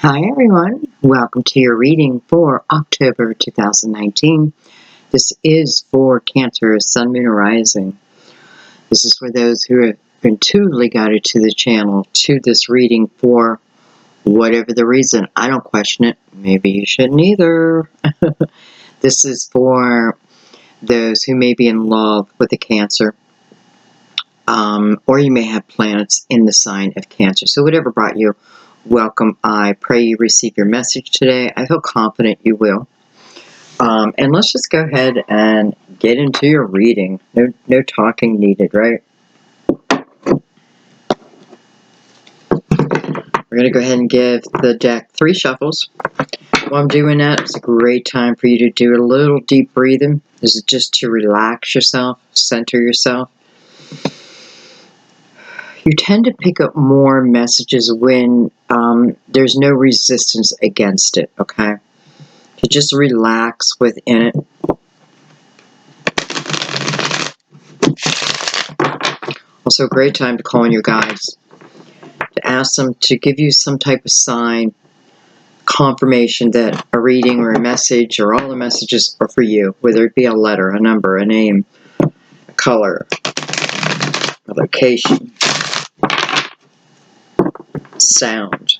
Hi everyone, welcome to your reading for October 2019. This is for Cancer, Sun, Moon, or Rising. This is for those who have intuitively guided to the channel to this reading for whatever the reason. I don't question it. Maybe you shouldn't either. This is for those who may be in love with a Cancer. Or you may have planets in the sign of Cancer. So whatever brought you, welcome. I pray you receive your message today. I feel confident you will. And let's just go ahead and get into your reading. No talking needed, right? We're going to go ahead and give the deck 3 shuffles. While I'm doing that, it's a great time for you to do a little deep breathing. This is just to relax yourself, center yourself. You tend to pick up more messages when there's no resistance against it, okay? To just relax within it. Also a great time to call on your guides, to ask them to give you some type of sign, confirmation that a reading or a message or all the messages are for you, whether it be a letter, a number, a name, a color, a location, sound.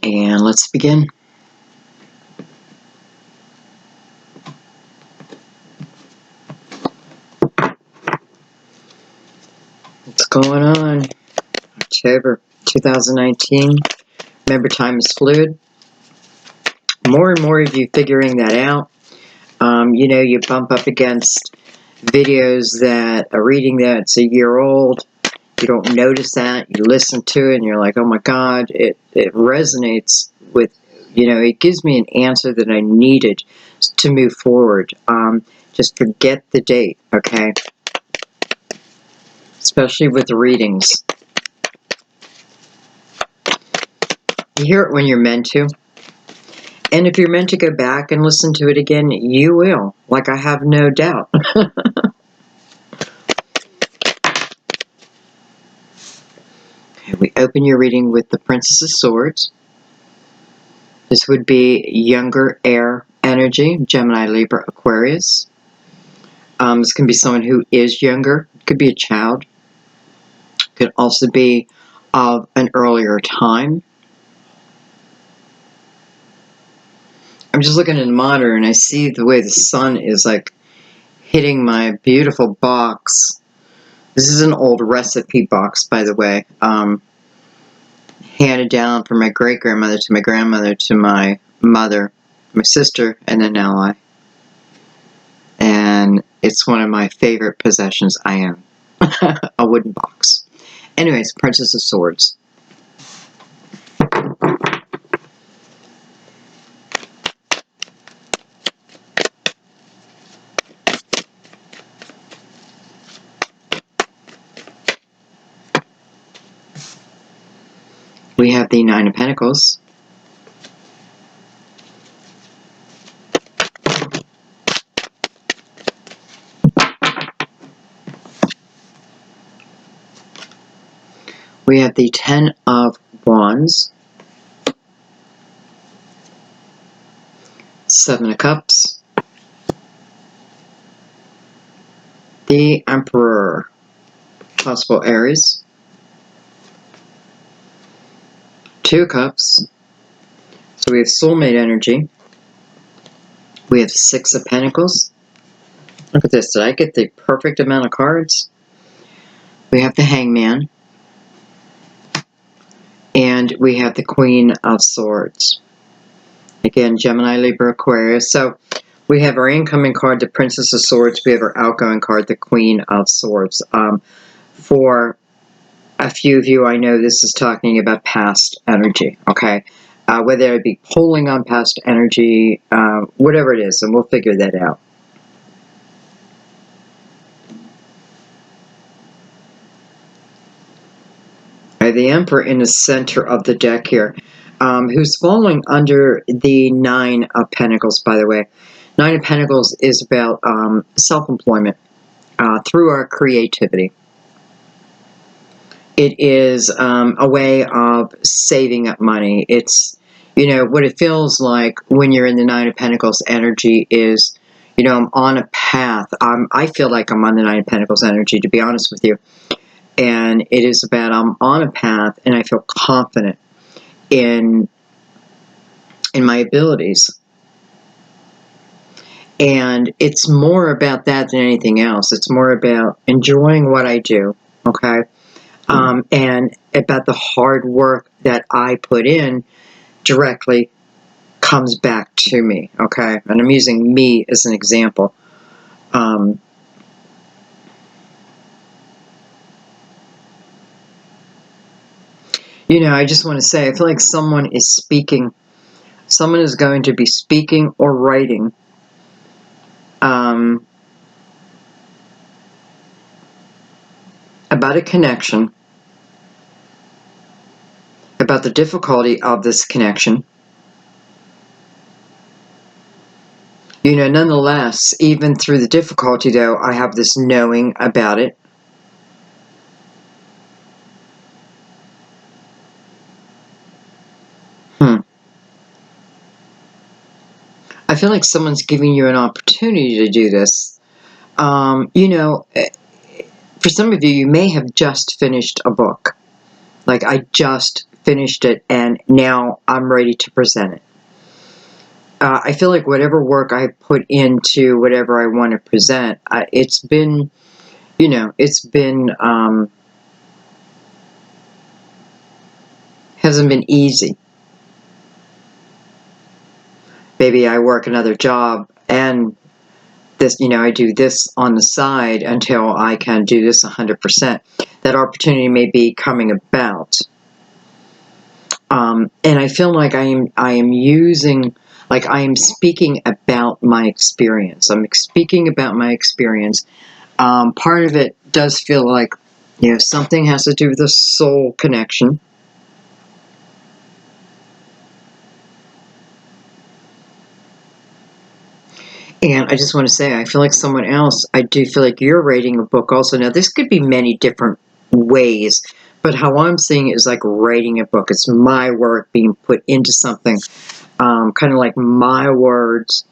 And let's begin. What's going on? October 2019. Remember, time is fluid. More and more of you figuring that out. You know, you bump up against videos that a reading that's a year old. You don't notice that. You listen to it and you're like, oh my God, it resonates with, you know, it gives me an answer that I needed to move forward. Just forget the date, okay? Especially with the readings. You hear it when you're meant to. And if you're meant to go back and listen to it again, you will. Like, I have no doubt. Okay, we open your reading with the Princess of Swords. This would be younger air energy, Gemini, Libra, Aquarius. This can be someone who is younger. It could be a child. It could also be of an earlier time. I'm just looking at the monitor and I see the way the sun is like hitting my beautiful box. This is an old recipe box, by the way. Handed down from my great-grandmother to my grandmother to my mother, my sister, and then now I. And it's one of my favorite possessions I own. A wooden box. Anyways, Princess of Swords. We have the Nine of Pentacles. We have the Ten of Wands. Seven of Cups. The Emperor. Possible Aries. Two of Cups. So we have Soulmate energy. We have Six of Pentacles. Look at this. Did I get the perfect amount of cards? We have the Hangman. And we have the Queen of Swords. Again, Gemini, Libra, Aquarius. So we have our incoming card, the Princess of Swords. We have our outgoing card, the Queen of Swords. For a few of you, I know this is talking about past energy, okay? Whether it be pulling on past energy, whatever it is, and we'll figure that out. The Emperor in the center of the deck here. who's falling under the Nine of Pentacles, by the way. Nine of Pentacles is about self-employment through our creativity. It is a way of saving up money. It's, you know, what it feels like when you're in the Nine of Pentacles energy is, you know, I'm on a path. I feel like I'm on the Nine of Pentacles energy, to be honest with you. And it is about I'm on a path and I feel confident in my abilities. And it's more about that than anything else. It's more about enjoying what I do, okay? And about the hard work that I put in directly comes back to me, okay? And I'm using me as an example. You know, I just want to say, I feel like someone is speaking. Someone is going to be speaking or writing about a connection, about the difficulty of this connection. You know, nonetheless, even through the difficulty, though, I have this knowing about it. I feel like someone's giving you an opportunity to do this. You know, for some of you, you may have just finished a book. Like, I just finished it, and now I'm ready to present it. I feel like whatever work I put into whatever I want to present, it's been, you know, it's been, hasn't been easy. Maybe I work another job and this, you know, I do this on the side until I can do this 100%. That opportunity may be coming about. And I feel like I am using, like I am speaking about my experience. I'm speaking about my experience. Part of it does feel like, you know, something has to do with the soul connection. And I just want to say, I feel like someone else, I do feel like you're writing a book also. Now, this could be many different ways, but how I'm seeing it is like writing a book. It's my work being put into something, kind of like my words.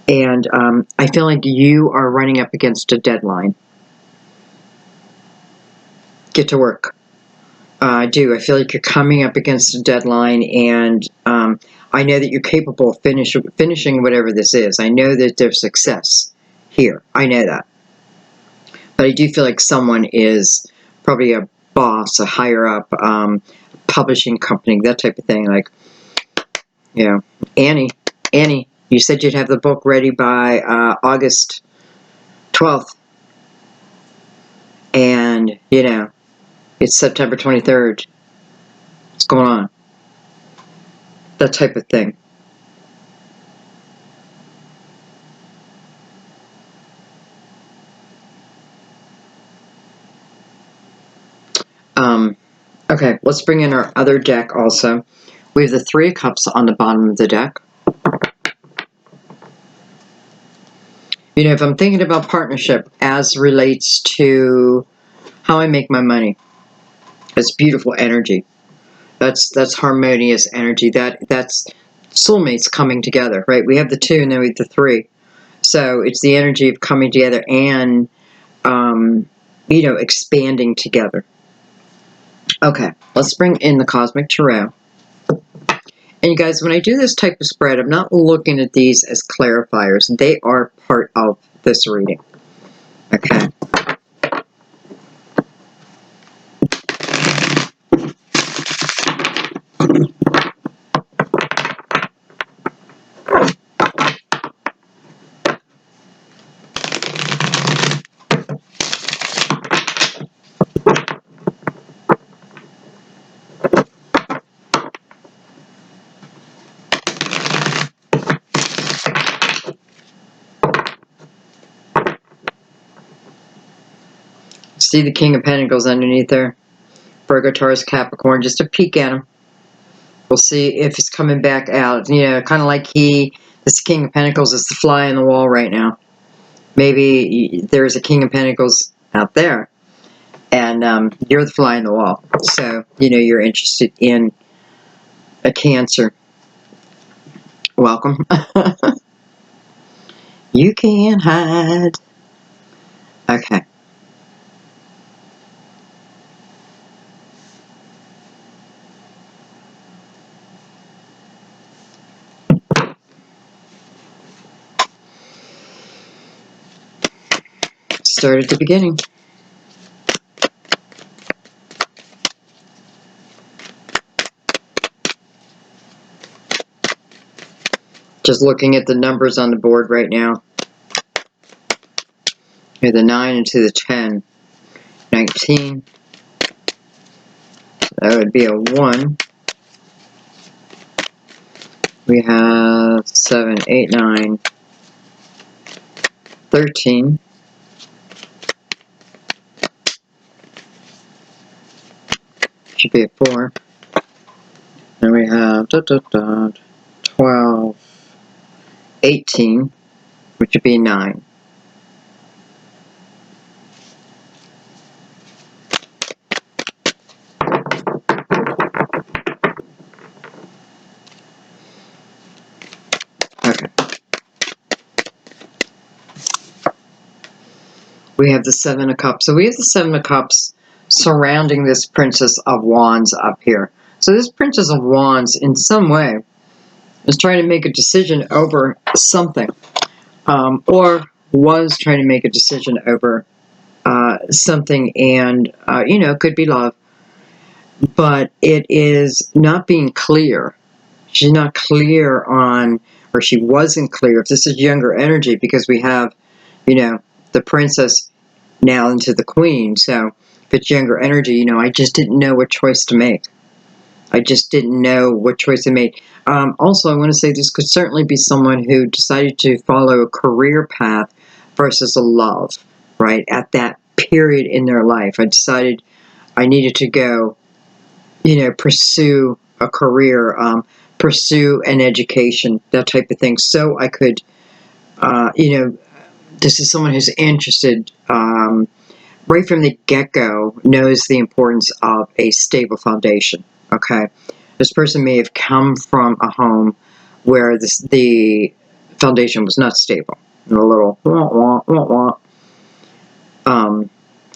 And I feel like you are running up against a deadline. Get to work. I do. I feel like you're coming up against a deadline, and I know that you're capable of finishing whatever this is. I know that there's success here. I know that. But I do feel like someone is probably a boss, a higher up, publishing company, that type of thing. Like, you know, Annie, you said you'd have the book ready by August 12th. And, you know, it's September 23rd. What's going on? That type of thing. Okay, let's bring in our other deck also. We have the Three of Cups on the bottom of the deck. You know, if I'm thinking about partnership as relates to how I make my money, that's beautiful energy. That's harmonious energy. That's soulmates coming together, right? We have the two and then we have the three. So it's the energy of coming together and, you know, expanding together. Okay, let's bring in the Cosmic Tarot. And you guys, when I do this type of spread, I'm not looking at these as clarifiers. They are part of this reading. Okay. See the King of Pentacles underneath there? Virgo, Taurus, Capricorn, just a peek at them. We'll see if it's coming back out. You know, kind of like this King of Pentacles is the fly on the wall right now. Maybe there's a King of Pentacles out there, and you're the fly on the wall. So, you know, you're interested in a Cancer. Welcome. You can't hide. Okay. Start at the beginning. Just looking at the numbers on the board right now. Here, the 9 into the 10. 19. That would be a 1. We have 7, 8, 9, 13. Should be a 4. And we have 12, 18, which would be 9. Okay. We have the 7 of Cups. So we have the 7 of Cups surrounding this Princess of Wands up here. So this Princess of Wands, in some way, is trying to make a decision over something. Or was trying to make a decision over something, and, you know, could be love. But it is not being clear. She's not clear on, or she wasn't clear. If this is younger energy, because we have, you know, the Princess now into the Queen. So if it's younger energy, you know, I just didn't know what choice to make. I just didn't know what choice to make. Also, I want to say this could certainly be someone who decided to follow a career path versus a love, right? At that period in their life, I decided I needed to go, you know, pursue a career, pursue an education, that type of thing. So I could, you know, this is someone who's interested, right from the get-go, knows the importance of a stable foundation, okay? This person may have come from a home where the foundation was not stable. And a little, wah, wah, wah, wah.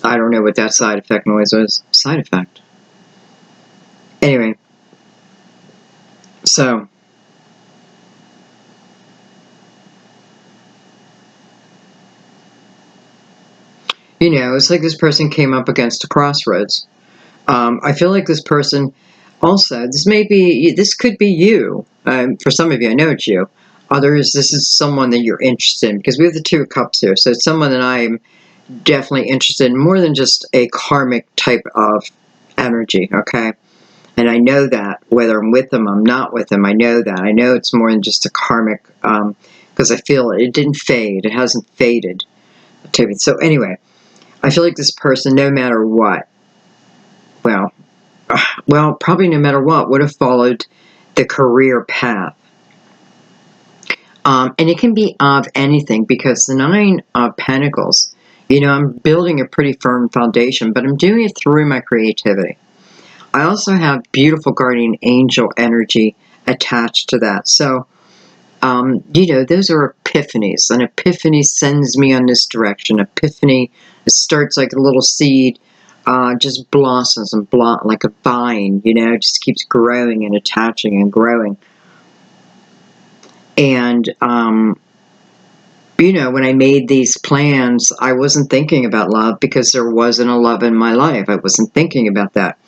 I don't know what that side effect noise was. Side effect. Anyway, so you know, it's like this person came up against a crossroads. I feel like this person also, this could be you. For some of you, I know it's you. Others, this is someone that you're interested in, because we have the 2 of Cups here. So it's someone that I'm definitely interested in, more than just a karmic type of energy, okay? And I know that, whether I'm with them, I'm not with them, I know that. I know it's more than just a karmic, because I feel it didn't fade. It hasn't faded. So anyway, I feel like this person, no matter what, well, probably no matter what, would have followed the career path. And it can be of anything, because the 9 of Pentacles, you know, I'm building a pretty firm foundation, but I'm doing it through my creativity. I also have beautiful guardian angel energy attached to that. So, you know, those are epiphanies. An epiphany sends me on this direction. Epiphany starts like a little seed, just blossoms and like a vine, you know, just keeps growing and attaching and growing. And, you know, when I made these plans, I wasn't thinking about love, because there wasn't a love in my life. I wasn't thinking about that.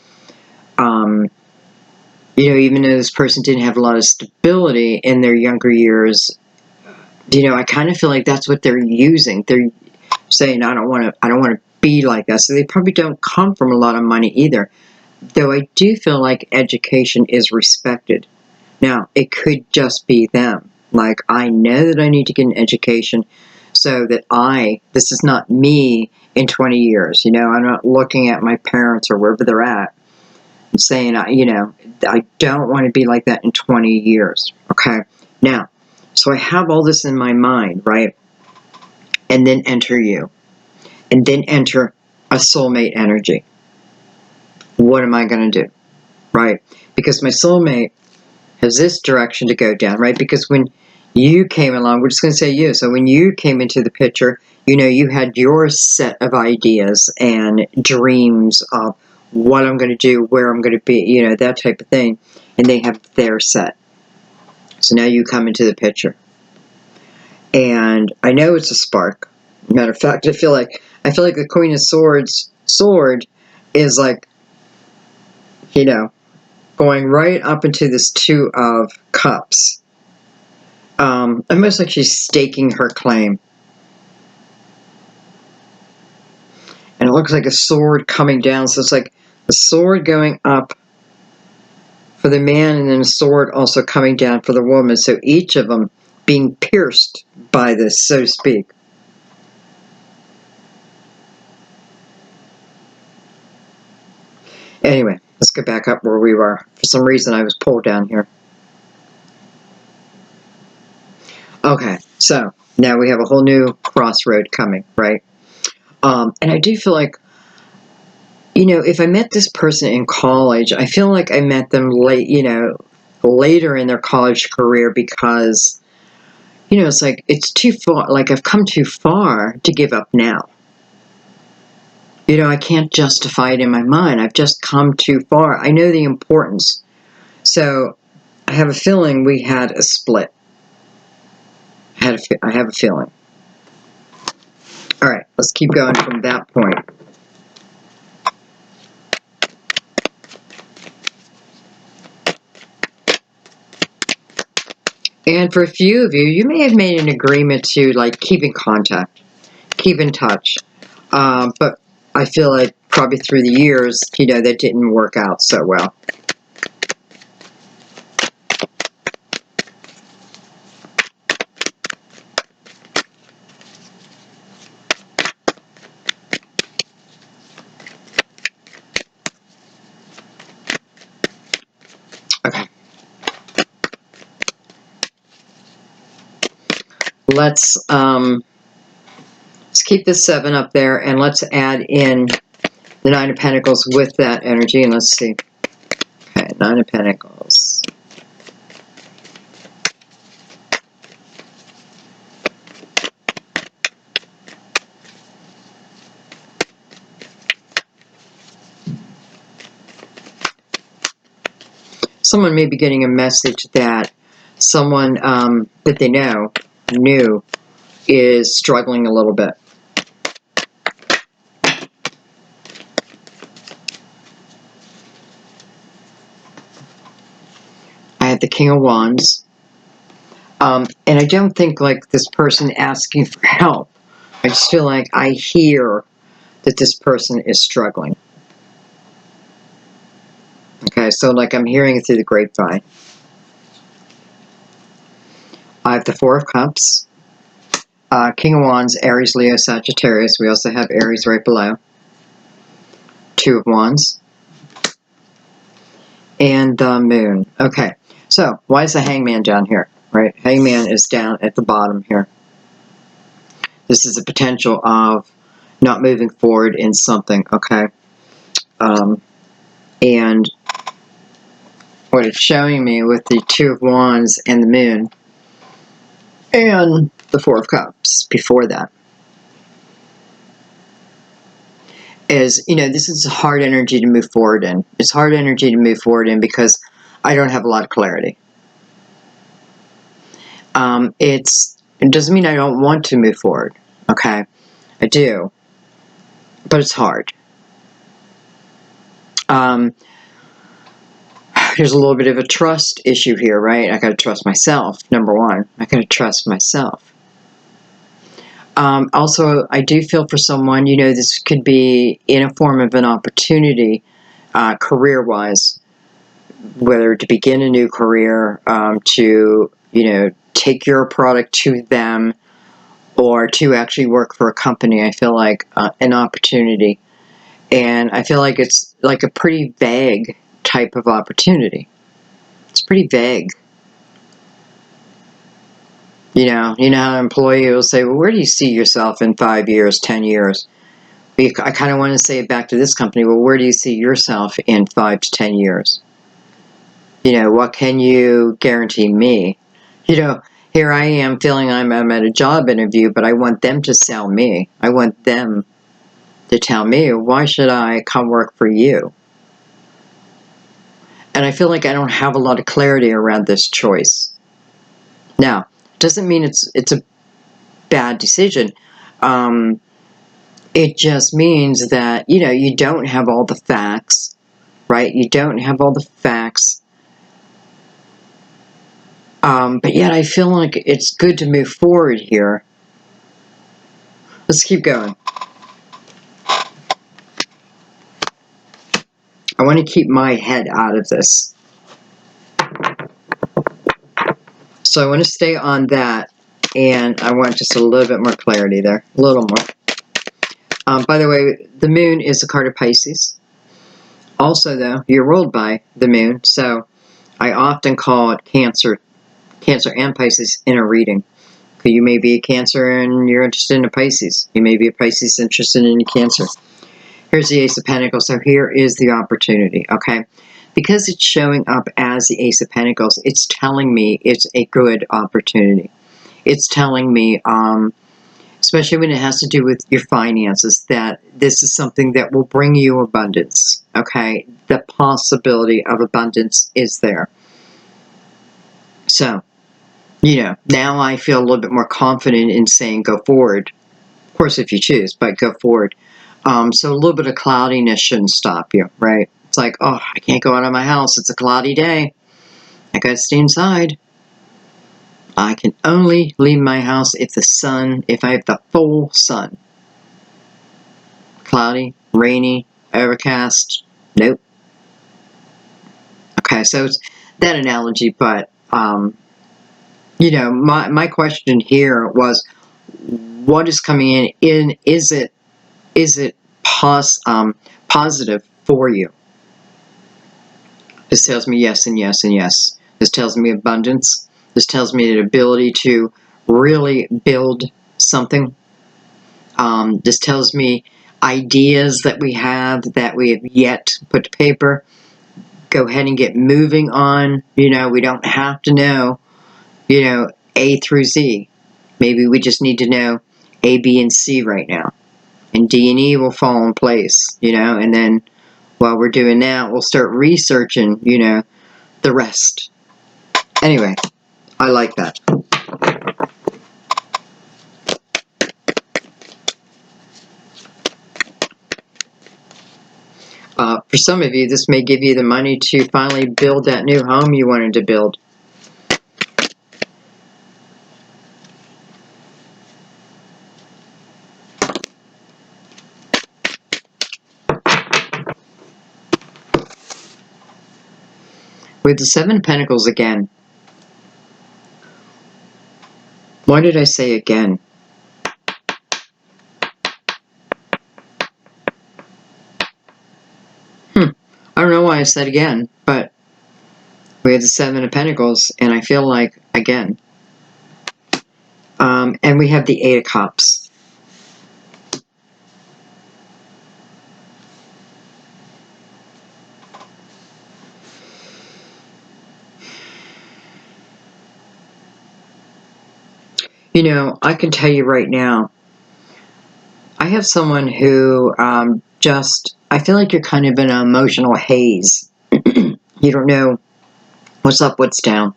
You know, even though this person didn't have a lot of stability in their younger years, you know, I kind of feel like that's what they're using. They're saying, I don't want to be like that. So they probably don't come from a lot of money either. Though I do feel like education is respected. Now, it could just be them. Like, I know that I need to get an education so that this is not me in 20 years. You know, I'm not looking at my parents or wherever they're at. saying, you know, I don't want to be like that in 20 years. Okay. Now, so I have all this in my mind, right? And then enter you. And then enter a soulmate energy. What am I going to do? Right? Because my soulmate has this direction to go down, right? Because when you came along, we're just going to say you. So when you came into the picture, you know, you had your set of ideas and dreams of what I'm going to do, where I'm going to be, you know, that type of thing. And they have their set. So now you come into the picture. And I know it's a spark. Matter of fact, I feel like the Queen of Swords sword is like, you know, going right up into this Two of Cups. Almost like she's staking her claim. And it looks like a sword coming down. So it's like the sword going up for the man and then a sword also coming down for the woman. So each of them being pierced by this, so to speak. Anyway, let's get back up where we were. For some reason I was pulled down here. Okay, so now we have a whole new crossroad coming, right? And I do feel like, you know, if I met this person in college, I feel like I met them late, you know, later in their college career because, you know, it's like it's too far, like I've come too far to give up now. You know, I can't justify it in my mind. I've just come too far. I know the importance. So I have a feeling we had a split. I have a feeling. All right, let's keep going from that point. And for a few of you, you may have made an agreement to like keep in contact, keep in touch. But I feel like probably through the years, you know, that didn't work out so well. Okay. Let's keep the 7 up there and let's add in the 9 of Pentacles with that energy and let's see. Okay, 9 of Pentacles. Someone may be getting a message that someone that they knew is struggling a little bit. I have the King of Wands. And I don't think like this person asking for help. I just feel like I hear that this person is struggling. Okay, so like I'm hearing it through the grapevine. I have the 4 of Cups. King of Wands, Aries, Leo, Sagittarius. We also have Aries right below. 2 of Wands. And the Moon. Okay, so why is the Hangman down here? Right, Hangman is down at the bottom here. This is a potential of not moving forward in something, okay? And what it's showing me with the 2 of Wands and the Moon and the 4 of Cups before that is, you know, this is hard energy to move forward in. It's hard energy to move forward in because I don't have a lot of clarity. It doesn't mean I don't want to move forward, okay? I do, but it's hard. There's a little bit of a trust issue here, right? I gotta trust myself, number one. I gotta trust myself. Also, I do feel for someone, you know, this could be in a form of an opportunity, career-wise, whether to begin a new career, to, you know, take your product to them, or to actually work for a company. I feel like an opportunity. And I feel like it's like a pretty vague type of opportunity. It's pretty vague. You know how an employee will say, well, where do you see yourself in 5 years, 10 years? I kind of want to say it back to this company, well, where do you see yourself in 5 to 10 years? You know, what can you guarantee me? You know, here I am feeling I'm at a job interview, but I want them to sell me. I want them to tell me, why should I come work for you? And I feel like I don't have a lot of clarity around this choice. Now, doesn't mean it's a bad decision. It just means that, you know, you don't have all the facts, right? You don't have all the facts. But yet I feel like it's good to move forward here. Let's keep going. I want to keep my head out of this. So I want to stay on that, and I want just a little bit more clarity there. A little more. By the way, the moon is a card of Pisces. Also, though, you're ruled by the moon, so I often call it Cancer and Pisces in a reading. You may be a Cancer and you're interested in a Pisces. You may be a Pisces interested in a Cancer. Here's the Ace of Pentacles, so here is the opportunity, okay? Because it's showing up as the Ace of Pentacles, it's telling me it's a good opportunity. It's telling me, especially when it has to do with your finances, that this is something that will bring you abundance, okay? The possibility of abundance is there. So, you know, now I feel a little bit more confident in saying go forward. Of course, if you choose, but go forward. So a little bit of cloudiness shouldn't stop you, right? It's like, oh, I can't go out of my house. It's a cloudy day. I gotta stay inside. I can only leave my house if I have the full sun. Cloudy, rainy, overcast, nope. Okay, so it's that analogy, but, you know, my question here was, what is coming in is it positive for you? This tells me yes and yes and yes. This tells me abundance. This tells me the ability to really build something. This tells me ideas that we have yet to put to paper. Go ahead and get moving on. You know, we don't have to know, you know, A through Z. Maybe we just need to know A, B, and C right now. And D and E will fall in place, you know, and then while we're doing that, we'll start researching, you know, the rest. Anyway, I like that. For some of you, this may give you the money to finally build that new home you wanted to build. With the Seven of Pentacles again. Why did I say again? I don't know why I said again, but we have the Seven of Pentacles, and I feel like again. And we have the Eight of Cups. You know, I can tell you right now, I have someone who I feel like you're kind of in an emotional haze. You don't know what's up, what's down.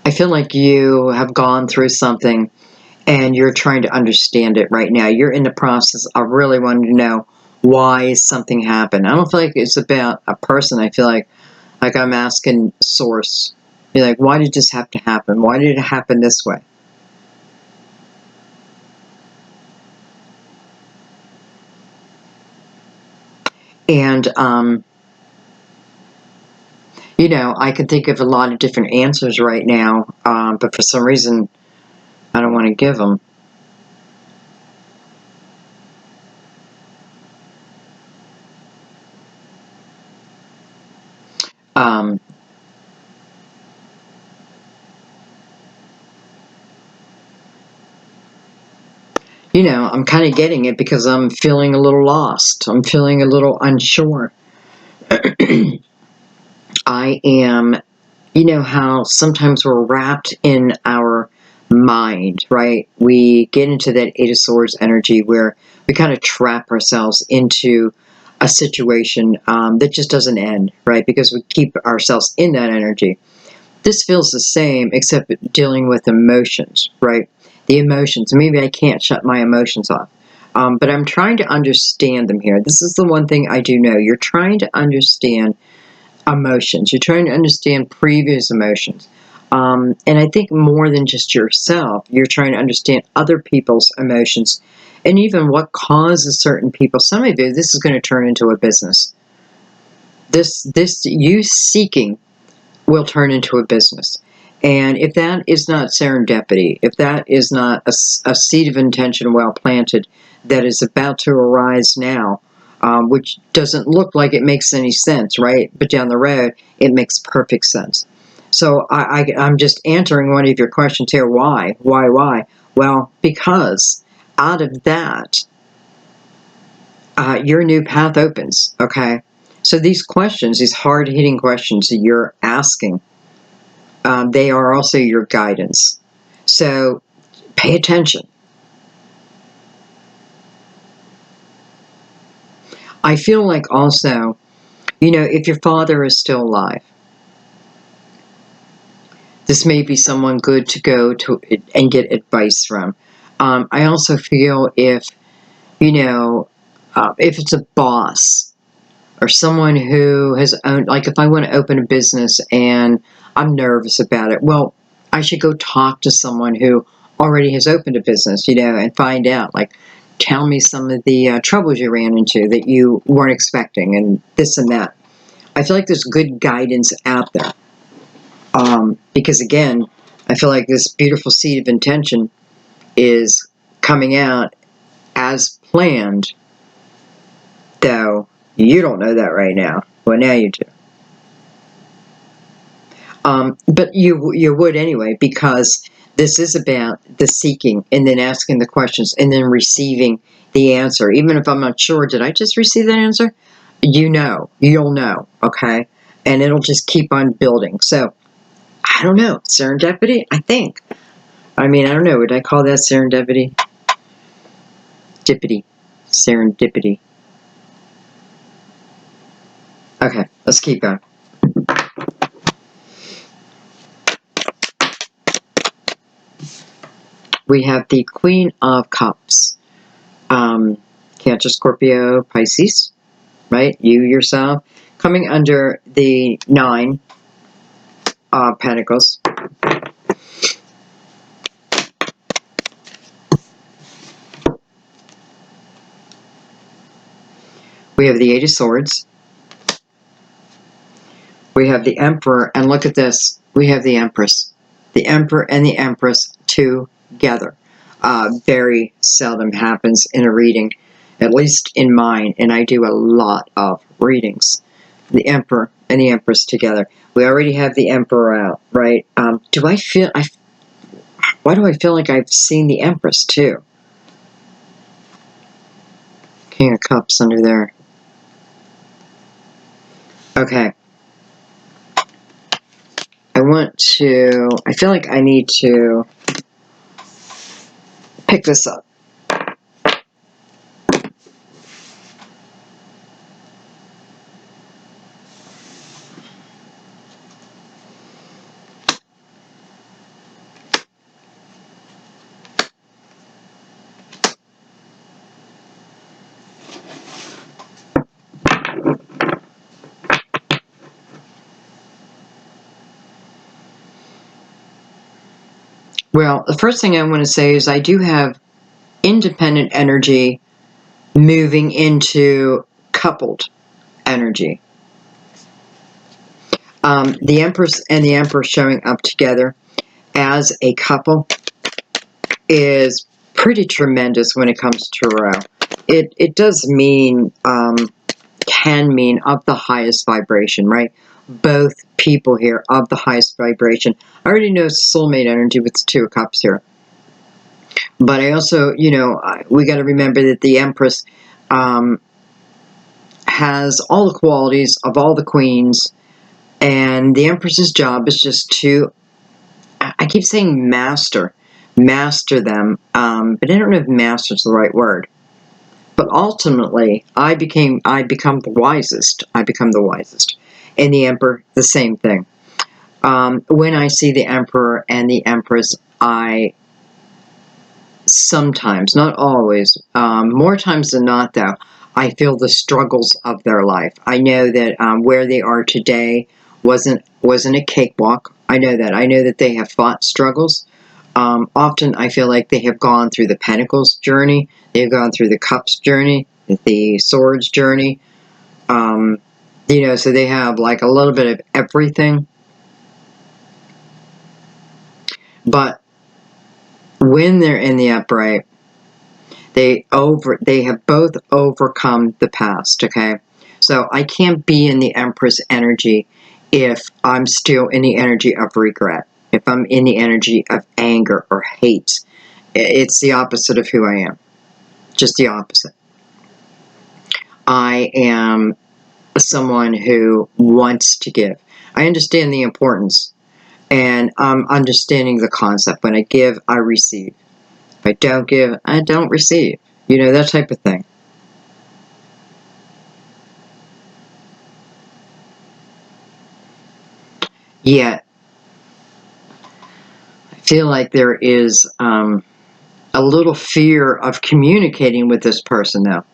I feel like you have gone through something and you're trying to understand it right now. You're in the process of really wanting to know why something happened. I don't feel like it's about a person. I feel like I'm asking source. You're like, why did this have to happen? Why did it happen this way? And, you know, I can think of a lot of different answers right now, but for some reason, I don't want to give them. Um, you know, I'm kind of getting it because I'm feeling a little lost. I'm feeling a little unsure. I am, you know how sometimes we're wrapped in our mind, right? We get into that Eight of Swords energy where we kind of trap ourselves into a situation that just doesn't end, right? Because we keep ourselves in that energy. This feels the same, except dealing with emotions, right? The emotions. Maybe I can't shut my emotions off. But I'm trying to understand them here. This is the one thing I do know. You're trying to understand emotions. You're trying to understand previous emotions. And I think more than just yourself, you're trying to understand other people's emotions and even what causes certain people. Some of you, this is going to turn into a business. This you seeking will turn into a business. And if that is not serendipity, if that is not a seed of intention well planted that is about to arise now, which doesn't look like it makes any sense, right? But down the road, it makes perfect sense. So I'm just answering one of your questions here. Why? Why? Well, because out of that, your new path opens, okay? So these questions, these hard-hitting questions that you're asking, they are also your guidance. So pay attention. I feel like also, you know, if your father is still alive, this may be someone good to go to and get advice from. I also feel if, you know, if it's a boss or someone who has owned, like if I want to open a business and I'm nervous about it, well, I should go talk to someone who already has opened a business, you know, and find out, like, tell me some of the troubles you ran into that you weren't expecting and this and that. I feel like there's good guidance out there. Because again, I feel like this beautiful seed of intention is coming out as planned, though you don't know that right now. Well, now you do. But you would anyway, because this is about the seeking and then asking the questions and then receiving the answer. Even if I'm not sure, did I just receive that answer? You know, you'll know, okay? And it'll just keep on building. So, I don't know, serendipity, I think. I mean, I don't know, would I call that serendipity? Dippity. Serendipity. Okay, let's keep going. We have the Queen of Cups. Cancer, Scorpio, Pisces, right? You yourself. Coming under the Nine of Pentacles. We have the Eight of Swords. We have the Emperor, and look at this. We have the Empress. The Emperor and the Empress together. Very seldom happens in a reading, at least in mine, and I do a lot of readings. The Emperor and the Empress together. We already have the Emperor out, right? Do I feel... why do I feel like I've seen the Empress, too? King of Cups under there. Okay. I feel like I need to pick this up. Well, the first thing I want to say is I do have independent energy moving into coupled energy. The Empress and the Emperor showing up together as a couple is pretty tremendous when it comes to tarot. It does mean, can mean of the highest vibration, right? both people here of the highest vibration. I already know soulmate energy with the Two of Cups here. But I also, you know, we got to remember that the Empress has all the qualities of all the queens. And the Empress's job is just to, I keep saying master them. But I don't know if master is the right word. But ultimately, I become the wisest. I become the wisest. And the Emperor, the same thing. When I see the Emperor and the Empress, I sometimes, not always, more times than not though, I feel the struggles of their life. I know that where they are today wasn't a cakewalk. I know that. I know that they have fought struggles. Often I feel like they have gone through the Pentacles journey. They've gone through the Cups journey, the Swords journey. You know, so they have like a little bit of everything. But when they're in the upright, they have both overcome the past, okay? So I can't be in the Empress energy if I'm still in the energy of regret. If I'm in the energy of anger or hate. It's the opposite of who I am. Just the opposite. I am someone who wants to give. I understand the importance, and I'm understanding the concept. When I give, I receive. If I don't give, I don't receive. You know, that type of thing. Yet, I feel like there is a little fear of communicating with this person now.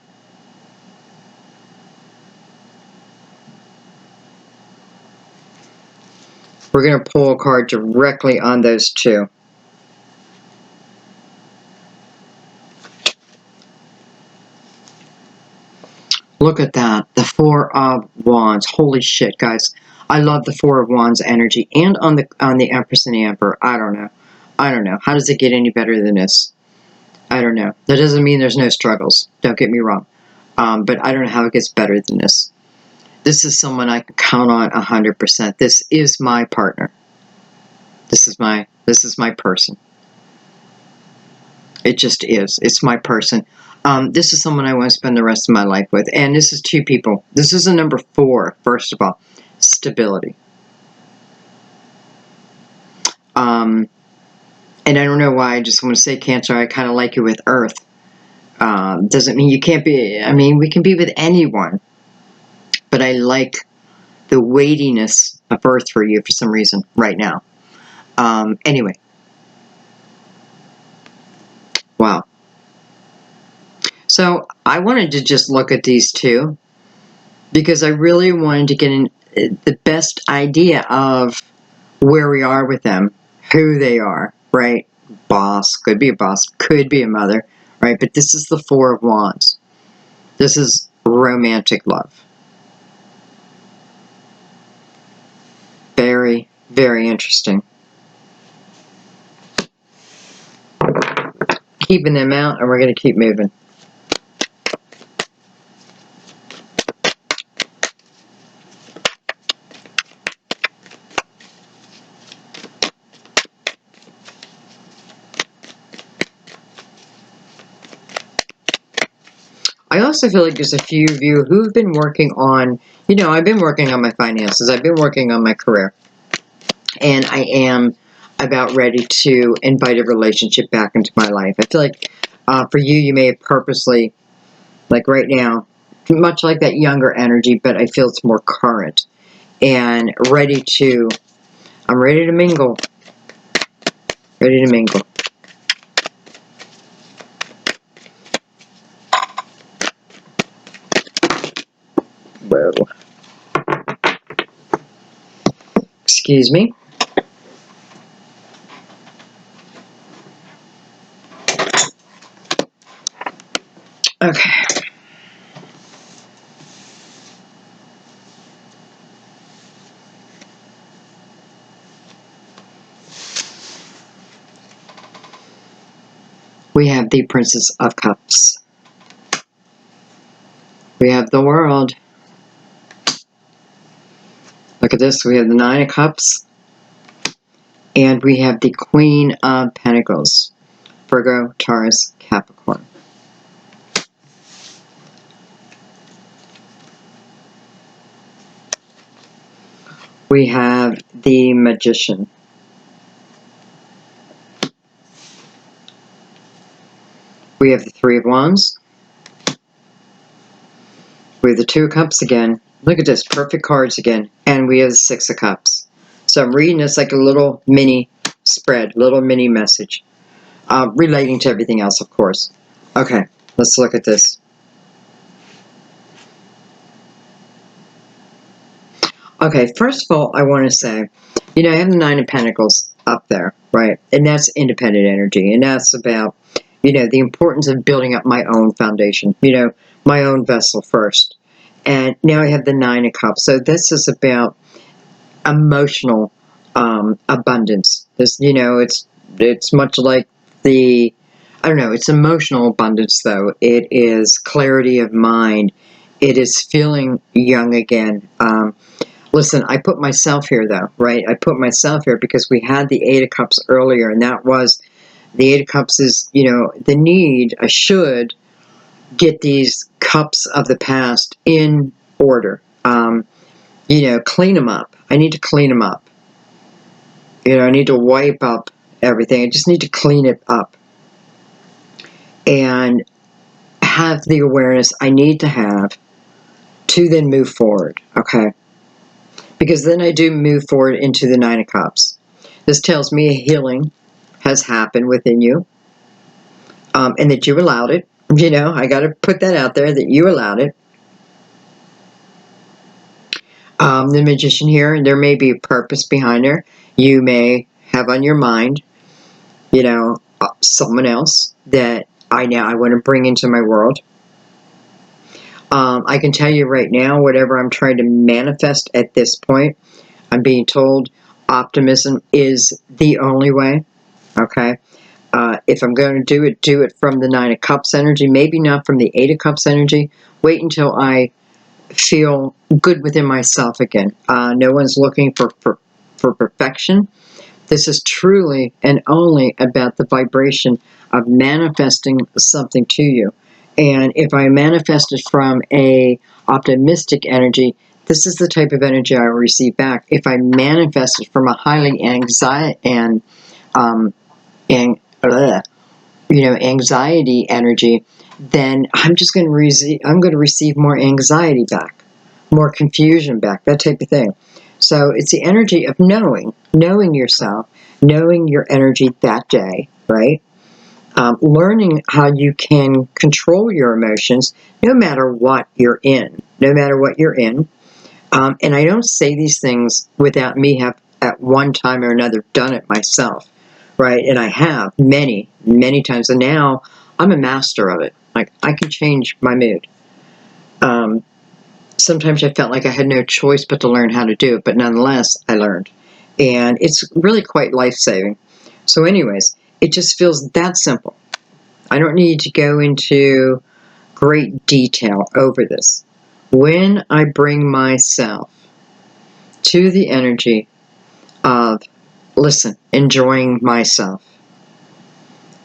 We're going to pull a card directly on those two. Look at that. The Four of Wands. Holy shit, guys. I love the Four of Wands energy. And on the Empress and the Emperor. I don't know. I don't know. How does it get any better than this? I don't know. That doesn't mean there's no struggles. Don't get me wrong. But I don't know how it gets better than this. This is someone I can count on 100%. This is my partner. This is my person. It just is. It's my person. This is someone I want to spend the rest of my life with. And this is two people. This is a number 4, first of all. Stability. And I don't know why I just want to say Cancer. I kind of like you with Earth. Doesn't mean you can't be, I mean, we can be with anyone. But I like the weightiness of Earth for you for some reason right now. Anyway. Wow. So I wanted to just look at these two because I really wanted to get the best idea of where we are with them, who they are, right? Boss, could be a boss, could be a mother, right? But this is the Four of Wands. This is romantic love. Very, very interesting. Keeping them out, and we're going to keep moving. I also feel like there's a few of you who've been working on, you know, I've been working on my finances. I've been working on my career. And I am about ready to invite a relationship back into my life. I feel like for you, you may have purposely, like right now, much like that younger energy, but I feel it's more current. And I'm ready to mingle. Ready to mingle. Whoa. Excuse me. Okay. We have the Princess of Cups. We have the World. Look at this. We have the Nine of Cups. And we have the Queen of Pentacles. Virgo, Taurus, Capricorn. We have the Magician. We have the Three of Wands. We have the Two of Cups again. Look at this, perfect cards again. And we have the Six of Cups. So I'm reading this like a little mini spread, little mini message. Relating to everything else, of course. Okay, let's look at this. Okay, first of all, I want to say, you know, I have the Nine of Pentacles up there, right? And that's independent energy. And that's about, you know, the importance of building up my own foundation, you know, my own vessel first. And now I have the Nine of Cups. So this is about emotional abundance. This, you know, it's much like the, I don't know, it's emotional abundance, though. It is clarity of mind. It is feeling young again. Listen, I put myself here, though, right? I put myself here because we had the Eight of Cups earlier, and that was, the Eight of Cups is, you know, the need, I should get these cups of the past in order. You know, clean them up. I need to clean them up. You know, I need to wipe up everything. I just need to clean it up. And have the awareness I need to have to then move forward, okay? Because then I do move forward into the Nine of Cups. This tells me a healing has happened within you, and that you allowed it. You know, I got to put that out there, that you allowed it. The Magician here, there may be a purpose behind her. You may have on your mind, you know, someone else that I want to bring into my world. I can tell you right now, whatever I'm trying to manifest at this point, I'm being told optimism is the only way, okay? If I'm going to do it from the Nine of Cups energy, maybe not from the Eight of Cups energy. Wait until I feel good within myself again. No one's looking for perfection. This is truly and only about the vibration of manifesting something to you. And if I manifest it from a optimistic energy, this is the type of energy I will receive back. If I manifest it from a highly anxiety anxiety energy, then I'm just going to receive more anxiety back, more confusion back, that type of thing. So it's the energy of knowing yourself, knowing your energy that day, right? Learning how you can control your emotions no matter what you're in, and I don't say these things without me have at one time or another done it myself, right? And I have many, many times, and now I'm a master of it. Like, I can change my mood. Sometimes I felt like I had no choice but to learn how to do it, but nonetheless, I learned. And it's really quite life-saving. So anyways, it just feels that simple. I don't need to go into great detail over this. When I bring myself to the energy of, listen, enjoying myself,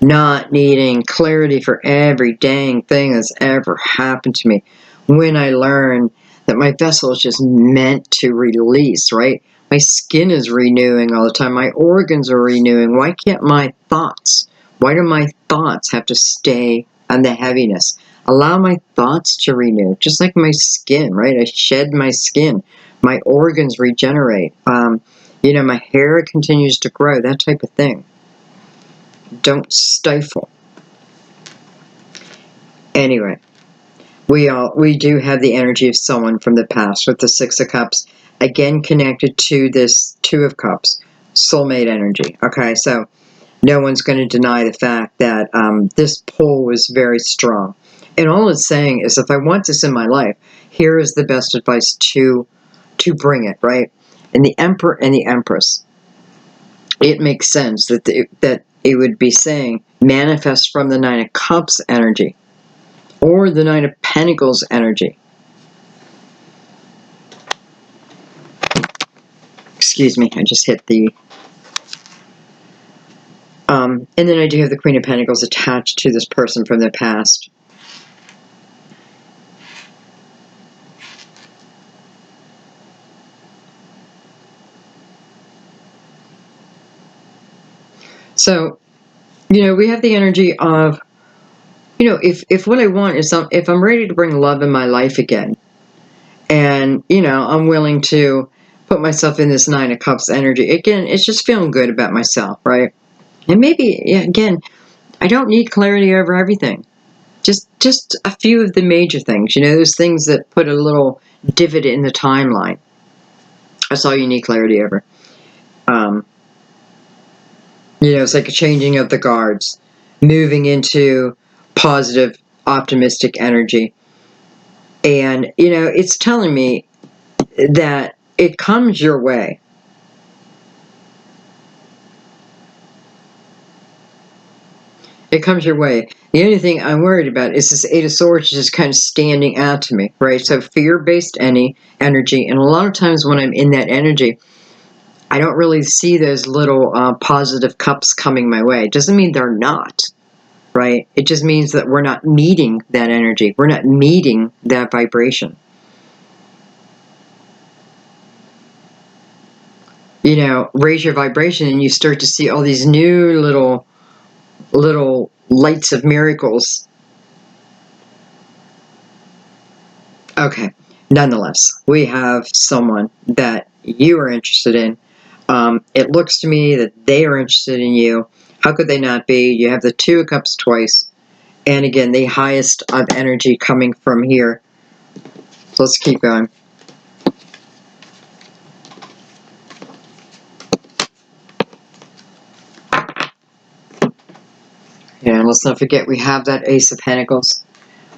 not needing clarity for every dang thing that's ever happened to me, when I learn that my vessel is just meant to release, right? My skin is renewing all the time. My organs are renewing. Why can't my thoughts, why do my thoughts have to stay on the heaviness? Allow my thoughts to renew, just like my skin, right? I shed my skin. My organs regenerate. You know, my hair continues to grow, that type of thing. Don't stifle. Anyway, we do have the energy of someone from the past with the Six of Cups, again connected to this Two of Cups, soulmate energy. Okay, so no one's going to deny the fact that this pull was very strong. And all it's saying is, if I want this in my life, here is the best advice to bring it, right? And the Emperor and the Empress, it makes sense that it would be saying manifest from the Nine of Cups energy or the Nine of Pentacles energy. excuse me, I just hit the, and then I do have the Queen of Pentacles attached to this person from the past. So, you know, we have the energy of, you know, if what I want is, if I'm ready to bring love in my life again, and, you know, I'm willing to put myself in this Nine of Cups energy, again, it's just feeling good about myself, right? And maybe, yeah, again, I don't need clarity over everything. Just a few of the major things, you know, those things that put a little divot in the timeline. That's all you need clarity over. You know, it's like a changing of the guards, moving into positive, optimistic energy. And, you know, it's telling me that it comes your way. It comes your way. The only thing I'm worried about is this Eight of Swords just kind of standing out to me, right? So fear-based energy, and a lot of times when I'm in that energy, I don't really see those little positive cups coming my way. It doesn't mean they're not, right? It just means that we're not meeting that energy. We're not meeting that vibration. You know, raise your vibration and you start to see all these new little lights of miracles. Okay, nonetheless, we have someone that you are interested in. It looks to me that they are interested in you. How could they not be? You have the Two of Cups twice. And again, the highest of energy coming from here. So let's keep going. And let's not forget, we have that Ace of Pentacles.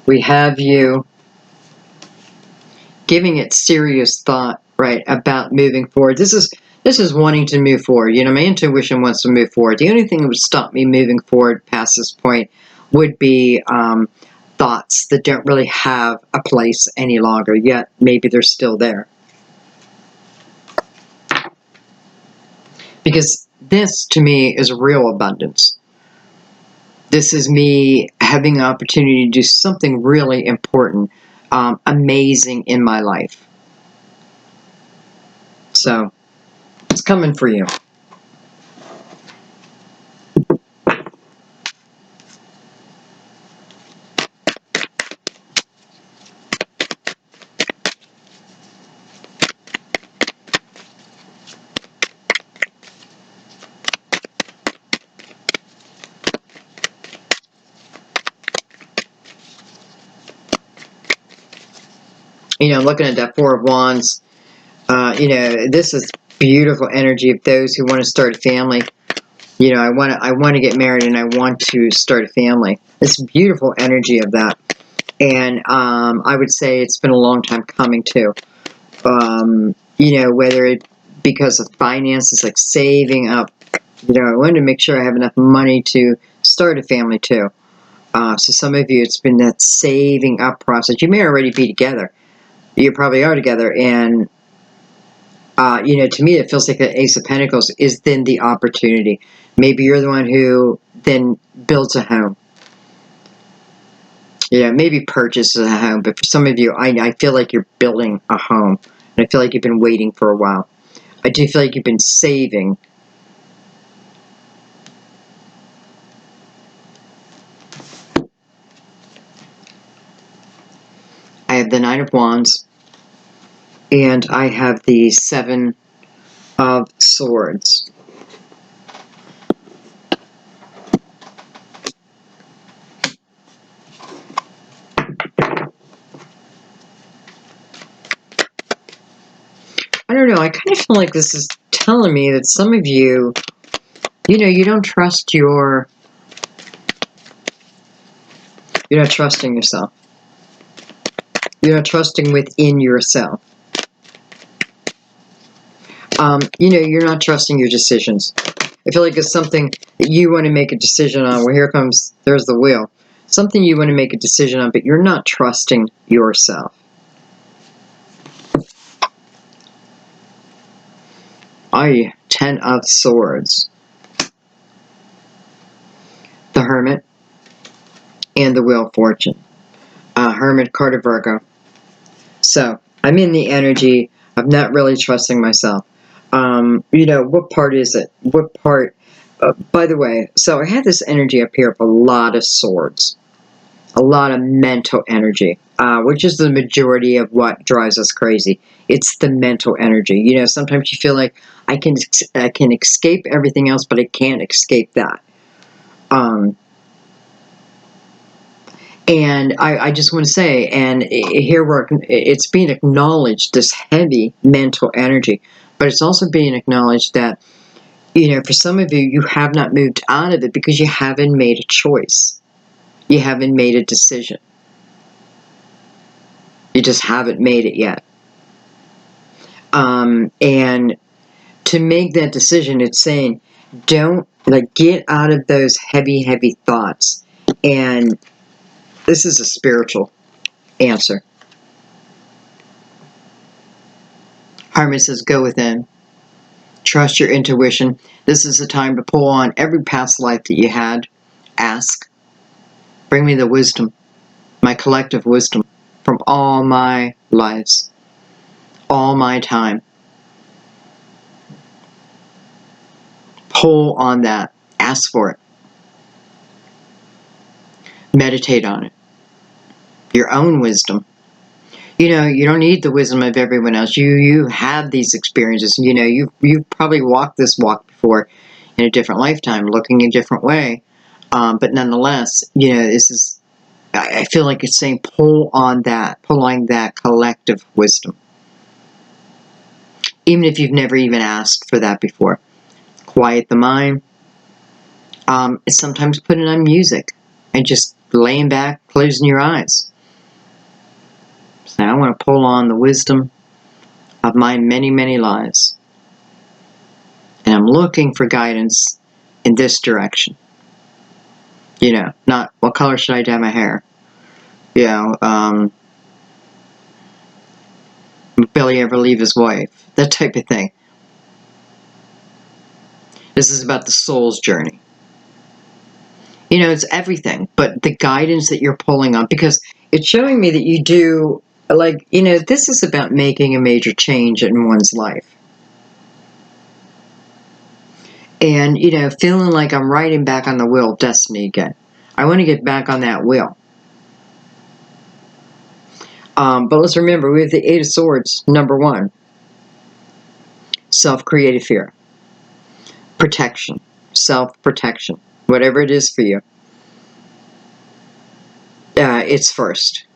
We have you giving it serious thought, right, about moving forward. This is wanting to move forward. You know, my intuition wants to move forward. The only thing that would stop me moving forward past this point would be thoughts that don't really have a place any longer, yet maybe they're still there. Because this, to me, is real abundance. This is me having an opportunity to do something really important, amazing in my life. So, it's coming for you. You know, looking at that Four of Wands, you know, this is beautiful energy of those who want to start a family. You know, I want to get married and I want to start a family. It's beautiful energy of that. And I would say it's been a long time coming too. You know, whether it because of finances, like saving up. You know, I wanted to make sure I have enough money to start a family too. So some of you, it's been that saving up process. You may already be together. You probably are together, and you know, to me, it feels like the Ace of Pentacles is then the opportunity. Maybe you're the one who then builds a home. You know, maybe purchases a home, but for some of you, I feel like you're building a home, and I feel like you've been waiting for a while. I do feel like you've been saving. I have the Nine of Wands, and I have the Seven of Swords. I don't know, I kind of feel like this is telling me that some of you, you know, you don't trust you're not trusting yourself. You're not trusting within yourself. You know, you're not trusting your decisions. I feel like it's something that you want to make a decision on. Well, there's the wheel. Something you want to make a decision on, but you're not trusting yourself. Ten of Swords. The Hermit and the Wheel of Fortune. Hermit card of Virgo. So, I'm in the energy of not really trusting myself. What part is it? What part? By the way, so I had this energy up here of a lot of swords. A lot of mental energy, which is the majority of what drives us crazy. It's the mental energy. Sometimes you feel like I can escape everything else, but I can't escape that. And I just want to say, and here it's being acknowledged, this heavy mental energy, but it's also being acknowledged that, for some of you, you have not moved out of it because you haven't made a choice. You haven't made a decision. You just haven't made it yet. And to make that decision, it's saying, don't, get out of those heavy, heavy thoughts. And this is a spiritual answer. Hermit says, go within. Trust your intuition. This is the time to pull on every past life that you had. Ask. Bring me the wisdom, my collective wisdom from all my lives, all my time. Pull on that. Ask for it. Meditate on it. Your own wisdom. You don't need the wisdom of everyone else. You have these experiences. You've probably walked this walk before in a different lifetime, looking a different way. But nonetheless, this is, I feel like it's saying pull on that collective wisdom. Even if you've never even asked for that before. Quiet the mind. Sometimes putting on music and just laying back, closing your eyes. So I want to pull on the wisdom of my many, many lives. And I'm looking for guidance in this direction. Not what color should I dye my hair? Will Billy ever leave his wife? That type of thing. This is about the soul's journey. It's everything, but the guidance that you're pulling on, because it's showing me that you do, this is about making a major change in one's life. And, feeling like I'm riding back on the wheel of destiny again. I want to get back on that wheel. But let's remember, we have the Eight of Swords, number 1. Self-created fear. Protection. Self-protection. Whatever it is for you. It's first.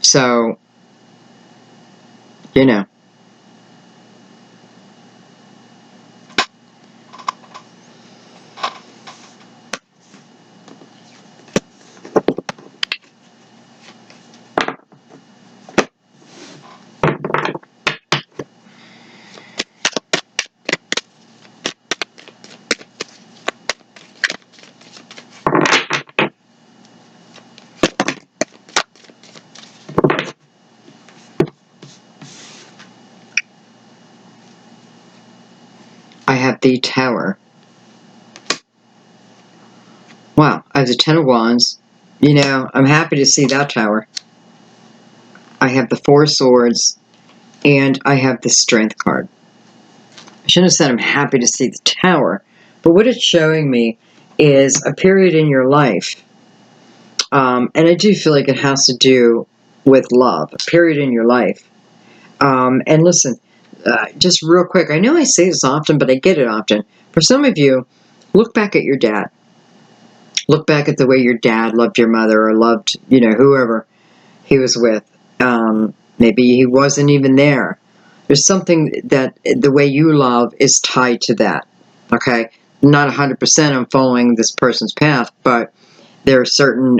So, I have the Tower. Wow, I have the Ten of Wands. I'm happy to see that Tower. I have the Four of Swords, and I have the Strength card. I shouldn't have said I'm happy to see the Tower, but what it's showing me is a period in your life, and I do feel like it has to do with love, a period in your life. And listen, just real quick, I know I say this often, but I get it often. For some of you, look back at your dad. Look back at the way your dad loved your mother, or loved, whoever he was with. Maybe he wasn't even there. There's something that the way you love is tied to that. Okay? Not 100% I'm following this person's path, but there are certain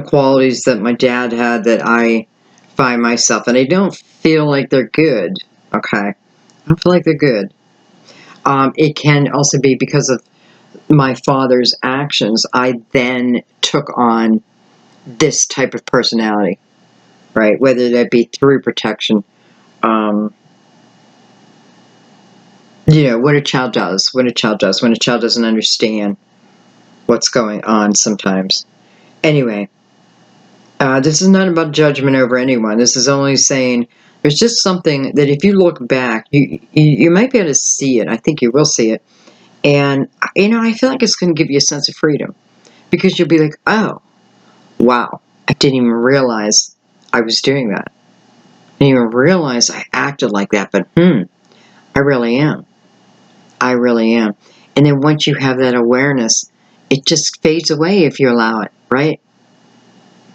qualities that my dad had that I find myself, and I don't feel like they're good. Okay? I don't feel like they're good. It can also be because of my father's actions. I then took on this type of personality. right? Whether that be through protection, what a child does, when a child doesn't understand what's going on sometimes. Anyway, this is not about judgment over anyone. This is only saying there's just something that if you look back, you might be able to see it. I think you will see it. And, I feel like it's going to give you a sense of freedom. Because you'll be like, oh, wow, I didn't even realize I was doing that. I didn't even realize I acted like that, but I really am. I really am. And then once you have that awareness, it just fades away if you allow it, right?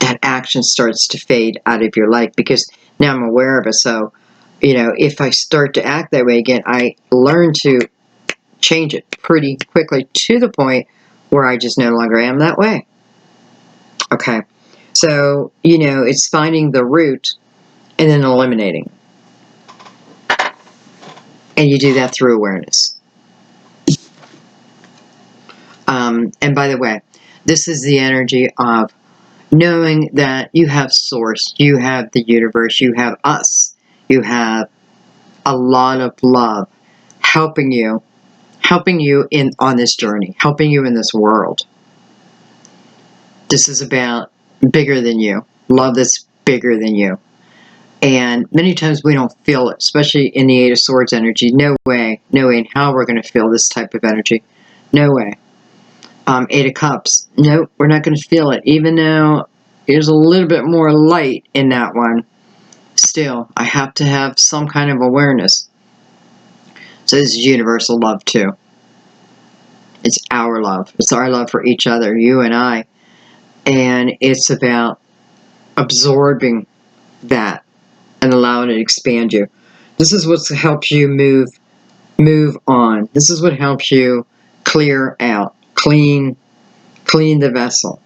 That action starts to fade out of your life because now I'm aware of it. So, if I start to act that way again, I learn to change it pretty quickly to the point where I just no longer am that way. Okay. So, it's finding the root and then eliminating. And you do that through awareness. And by the way, this is the energy of knowing that you have source, you have the universe, you have us, you have a lot of love helping you on this journey, helping you in this world. This is about bigger than you, love that's bigger than you. And many times we don't feel it, especially in the Eight of Swords energy. No way in how we're going to feel this type of energy. No way. Eight of Cups. Nope, we're not going to feel it. Even though there's a little bit more light in that one, still, I have to have some kind of awareness. So this is universal love too. It's our love. It's our love for each other, you and I. And it's about absorbing that and allowing it to expand you. This is what helps you move on. This is what helps you clear out, clean the vessel.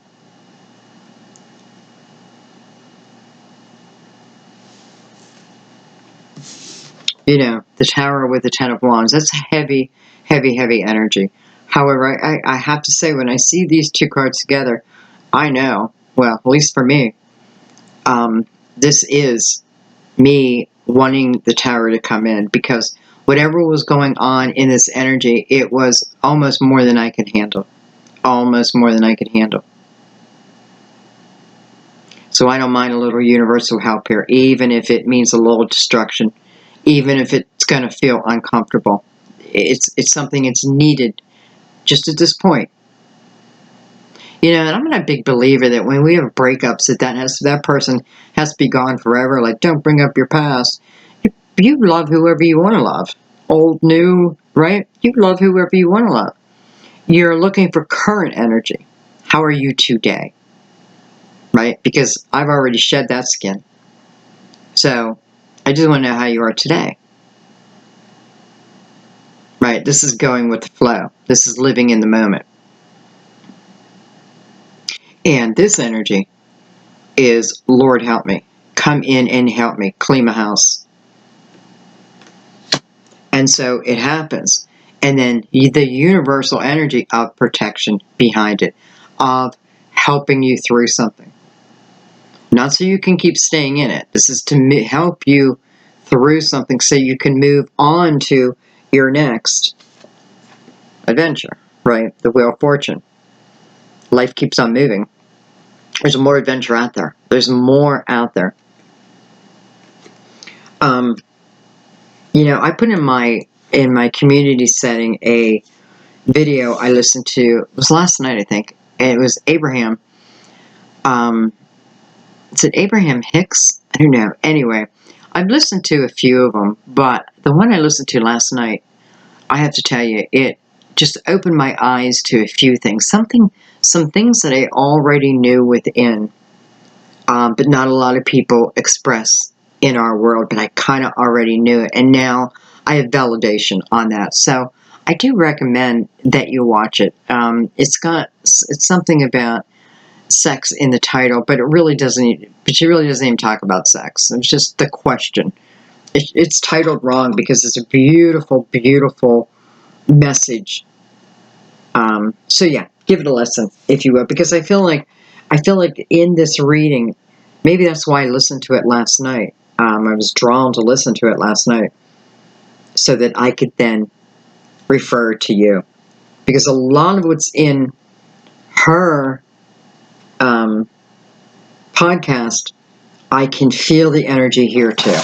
The Tower with the Ten of Wands. That's heavy, heavy, heavy energy. However, I have to say, when I see these two cards together, I know, well, at least for me, this is me wanting the Tower to come in, because whatever was going on in this energy, it was almost more than I could handle. Almost more than I could handle. So I don't mind a little universal help here, even if it means a little destruction, even if it's going to feel uncomfortable. It's something that's needed just at this point. And I'm not a big believer that when we have breakups, that person has to be gone forever. Like, don't bring up your past. You love whoever you want to love. Old, new, right? You love whoever you want to love. You're looking for current energy. How are you today? Right? Because I've already shed that skin. So, I just want to know how you are today. Right? This is going with the flow. This is living in the moment. And this energy is, Lord, help me. Come in and help me. Clean my house. And so it happens. And then the universal energy of protection behind it, of helping you through something. Not so you can keep staying in it. This is to help you through something so you can move on to your next adventure, right? The Wheel of Fortune. Life keeps on moving. There's more adventure out there. There's more out there. I put in my community setting a video I listened to. It was last night, I think. And it was Abraham. Is it Abraham Hicks? I don't know. Anyway, I've listened to a few of them, but the one I listened to last night, I have to tell you, it just opened my eyes to a few things. Some things that I already knew within, but not a lot of people express in our world, but I kind of already knew it. And now I have validation on that. So I do recommend that you watch it. It's something about sex in the title, but she really doesn't even talk about sex. It's just the question. It's titled wrong because it's a beautiful, beautiful message. So yeah, give it a listen, if you will, because I feel like in this reading, Maybe that's why I listened to it last night. I was drawn to listen to it last night so that I could then refer to you. Because a lot of what's in her podcast, I can feel the energy here too.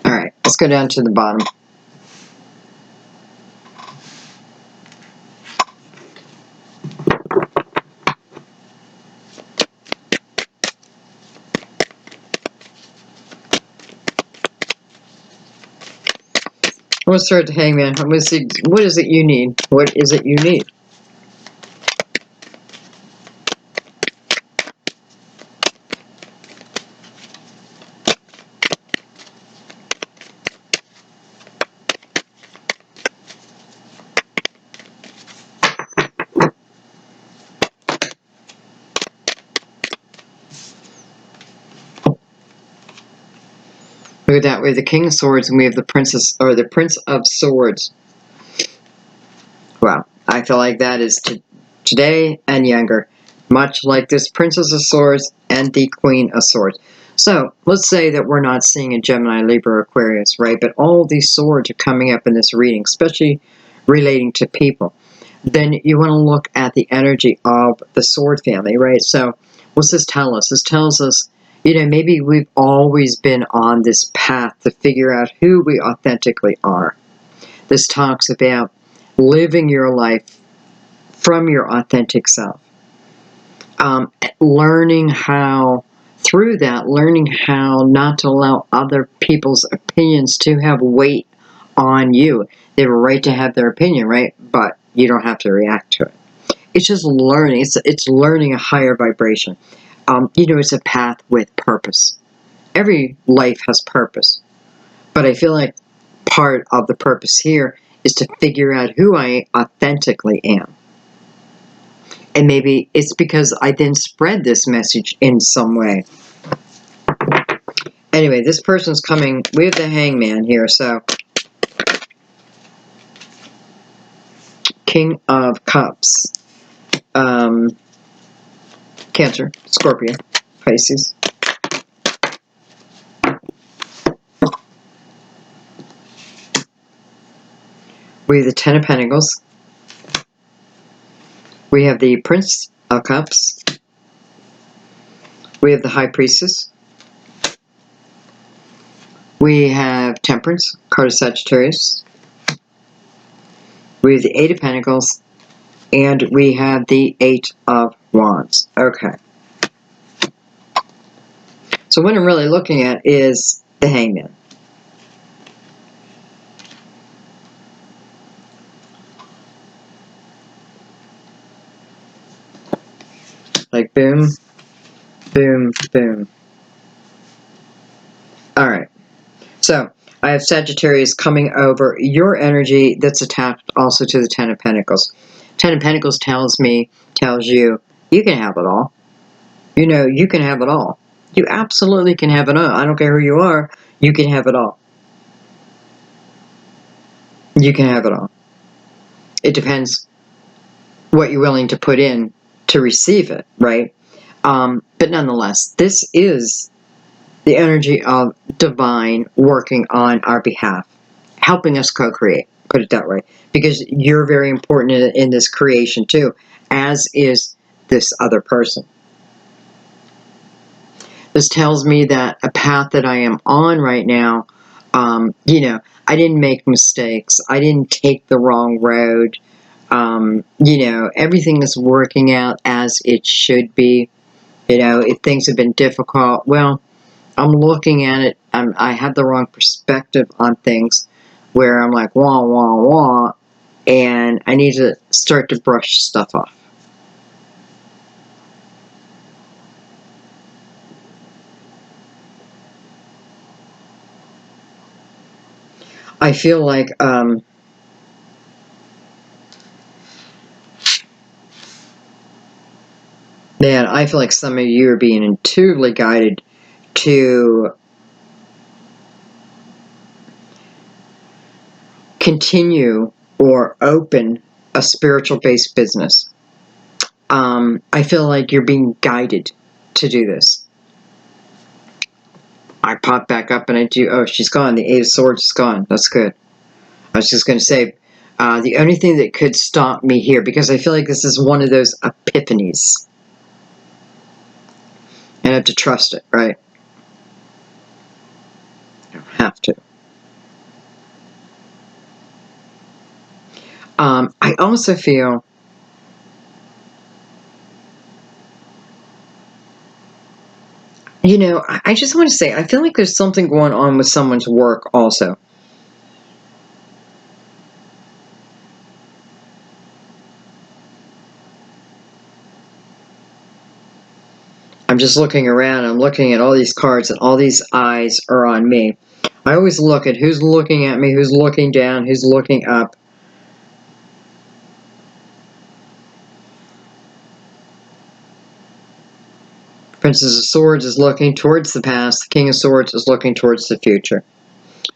All right, let's go down to the bottom. Let's start the Hangman. What is it you need? What is it you need? Look at that. We have the King of Swords and we have the Princess, or the Prince of Swords. Wow. I feel like that is today and younger. Much like this Princess of Swords and the Queen of Swords. So, let's say that we're not seeing a Gemini, Libra, Aquarius, right? But all these swords are coming up in this reading, especially relating to people. Then you want to look at the energy of the sword family, right? So, what's this tell us? This tells us, maybe we've always been on this path to figure out who we authentically are. This talks about living your life from your authentic self. Learning how not to allow other people's opinions to have weight on you. They have a right to have their opinion, right? But you don't have to react to it. It's just learning. It's learning a higher vibration. It's a path with purpose. Every life has purpose. But I feel like part of the purpose here is to figure out who I authentically am. And maybe it's because I then spread this message in some way. Anyway, this person's coming. We have the Hangman here, so King of Cups. Cancer, Scorpio, Pisces. We have the Ten of Pentacles. We have the Prince of Cups. We have the High Priestess. We have Temperance, card of Sagittarius. We have the Eight of Pentacles. And we have the Eight of Wands. Okay. So what I'm really looking at is the Hangman. Like boom, boom, boom. Alright. So, I have Sagittarius coming over your energy that's attached also to the Ten of Pentacles. Ten of Pentacles tells you, you can have it all. You can have it all. You absolutely can have it all. I don't care who you are, you can have it all. You can have it all. It depends what you're willing to put in to receive it, right? But nonetheless, this is the energy of divine working on our behalf, helping us co-create, put it that way, because you're very important in this creation too, as is this other person. This tells me that a path that I am on right now, I didn't make mistakes. I didn't take the wrong road. Everything is working out as it should be. If things have been difficult, well, I'm looking at it, I have the wrong perspective on things, where I'm like, wah, wah, wah, and I need to start to brush stuff off. I feel like, I feel like some of you are being intuitively guided to continue or open a spiritual-based business. I feel like you're being guided to do this. I pop back up and I do, oh, she's gone. The Eight of Swords is gone. That's good. I was just going to say, the only thing that could stop me here, because I feel like this is one of those epiphanies. And I have to trust it, right? I don't have to. I also feel I just want to say, I feel like there's something going on with someone's work also. I'm just looking around, I'm looking at all these cards, and all these eyes are on me. I always look at who's looking at me, who's looking down, who's looking up. Princess of Swords is looking towards the past. The King of Swords is looking towards the future.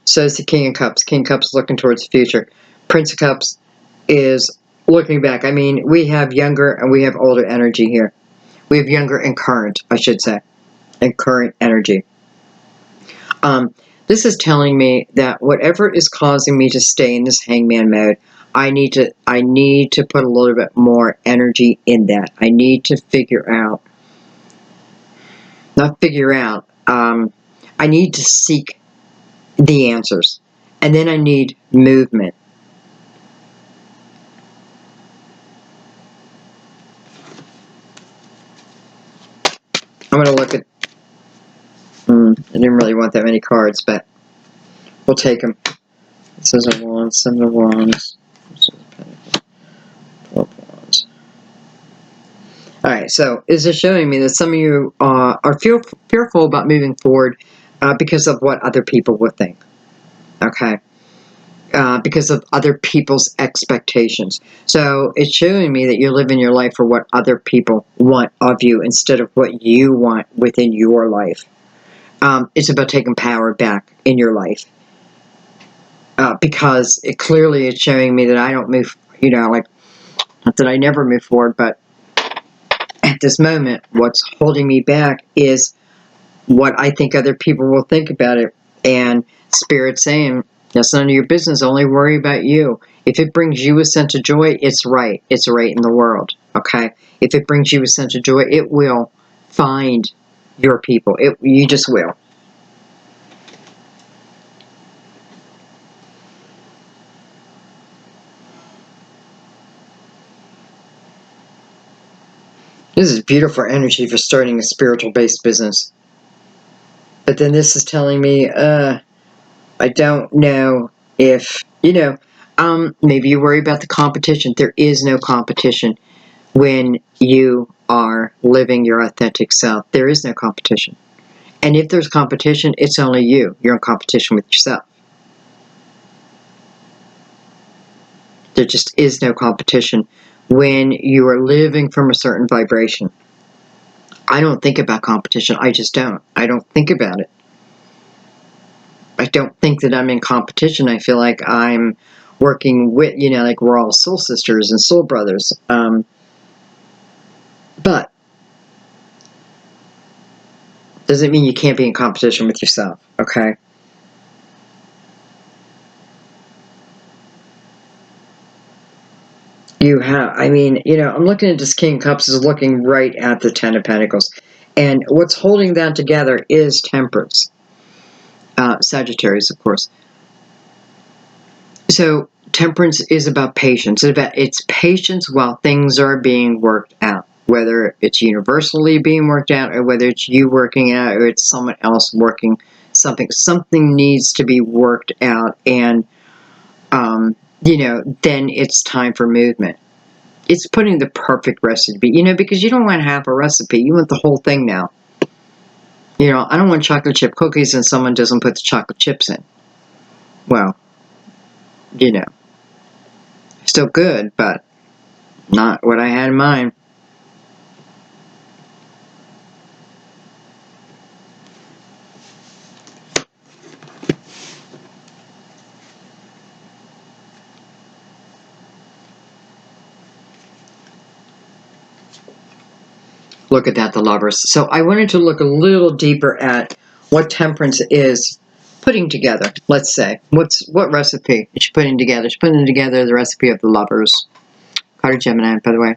So is the King of Cups. King of Cups is looking towards the future. Prince of Cups is looking back. I mean, we have younger and we have older energy here. We have younger and current, I should say, and current energy. This is telling me that whatever is causing me to stay in this hangman mode, I need to put a little bit more energy in that. I need to I need to seek the answers. And then I need movement. I'm going to look at, I didn't really want that many cards, but we'll take them. This is a wand, Seven of Wands, 12 Wands. Alright, so is it showing me that some of you are fearful about moving forward because of what other people will think? Okay. Because of other people's expectations. So it's showing me that you're living your life for what other people want of you instead of what you want within your life. It's about taking power back in your life. Because clearly it's showing me that I don't move, not that I never move forward, but at this moment, what's holding me back is what I think other people will think about it. And Spirit saying, that's none of your business, only worry about you. If it brings you a sense of joy, it's right. It's right in the world, okay? If it brings you a sense of joy, it will find your people. You just will. This is beautiful energy for starting a spiritual-based business. But then this is telling me, I don't know if, maybe you worry about the competition. There is no competition when you are living your authentic self. There is no competition. And if there's competition, it's only you. You're in competition with yourself. There just is no competition when you are living from a certain vibration. I don't think about competition. I just don't. I don't think about it. I don't think that I'm in competition. I feel like I'm working with, like we're all soul sisters and soul brothers. But doesn't mean you can't be in competition with yourself, okay? I'm looking at this King of Cups is looking right at the Ten of Pentacles. And what's holding that together is Temperance. Sagittarius, of course. So Temperance is about patience. It's patience while things are being worked out. Whether it's universally being worked out, or whether it's you working out, or it's someone else working something. Something needs to be worked out, and then it's time for movement. It's putting the perfect recipe, because you don't want half a recipe. You want the whole thing now. I don't want chocolate chip cookies and someone doesn't put the chocolate chips in. Well, still good, but not what I had in mind. look at that, the Lovers. So I wanted to look a little deeper at what Temperance is putting together. Let's say, what recipe is she putting together? She's putting together the recipe of the Lovers. Card of Gemini, by the way.